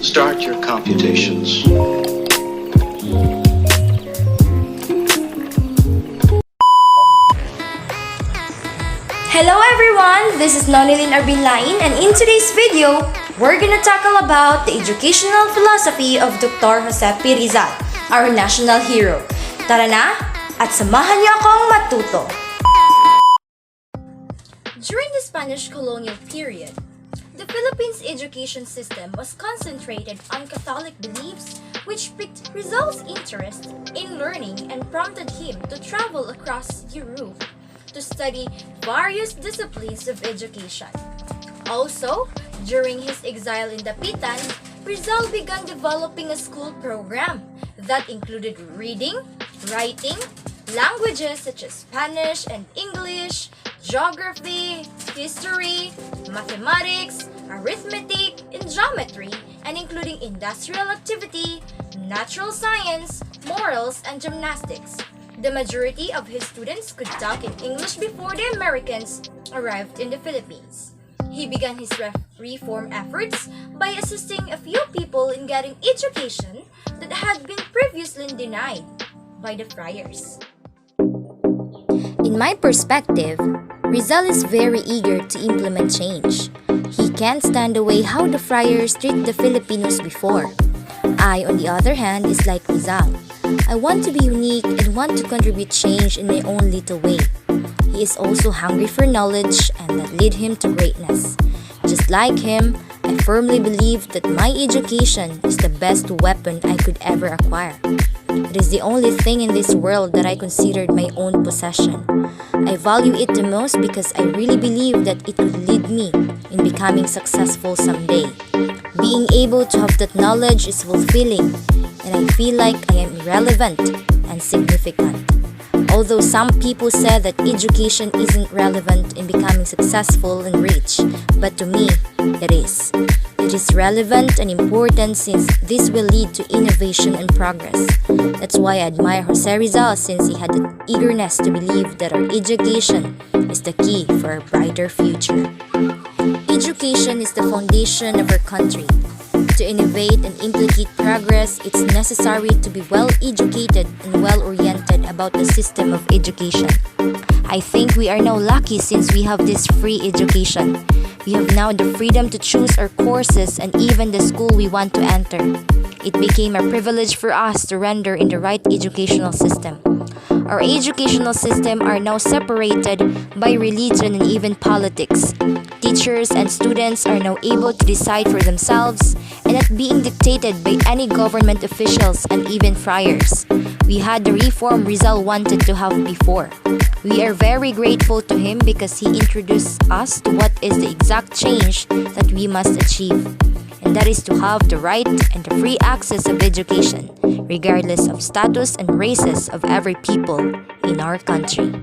Start your computations. Hello everyone, this is Nonie Lynn Benlain, and in today's video, we're gonna tackle about the educational philosophy of Dr. Jose P. Rizal, our national hero. Tara na, at samahan niyo akong matuto. During the Spanish colonial period, the Philippines' education system was concentrated on Catholic beliefs, which piqued Rizal's interest in learning and prompted him to travel across Europe to study various disciplines of education. Also, during his exile in Dapitan, Rizal began developing a school program that included reading, writing, languages such as Spanish and English, geography, history, mathematics, arithmetic, and geometry, and including industrial activity, natural science, morals, and gymnastics. The majority of his students could talk in English before the Americans arrived in the Philippines. He began his reform efforts by assisting a few people in getting education that had been previously denied by the friars. In my perspective, Rizal is very eager to implement change. He can't stand away how the friars treat the Filipinos before. I, on the other hand, is like Rizal. I want to be unique and want to contribute change in my own little way. He is also hungry for knowledge and that lead him to greatness. Just like him, I firmly believe that my education is the best weapon I could ever acquire. It is the only thing in this world that I considered my own possession. I value it the most because I really believe that it could lead me in becoming successful someday. Being able to have that knowledge is fulfilling, and I feel like I am irrelevant and significant. Although some people say that education isn't relevant in becoming successful and rich, but to me, it is. It is relevant and important since this will lead to innovation and progress. That's why I admire Jose Rizal since he had the eagerness to believe that our education is the key for a brighter future. Education is the foundation of our country. To innovate and implicate progress, it's necessary to be well-educated and well-oriented about the system of education. I think we are now lucky since we have this free education. We have now the freedom to choose our courses and even the school we want to enter. It became a privilege for us to render in the right educational system. Our educational system are now separated by religion and even politics. Teachers and students are now able to decide for themselves and not being dictated by any government officials and even friars. We had the reform Rizal wanted to have before. We are very grateful to him because he introduced us to what is the exact change that we must achieve. And that is to have the right and the free access of education, regardless of status and races of every people in our country.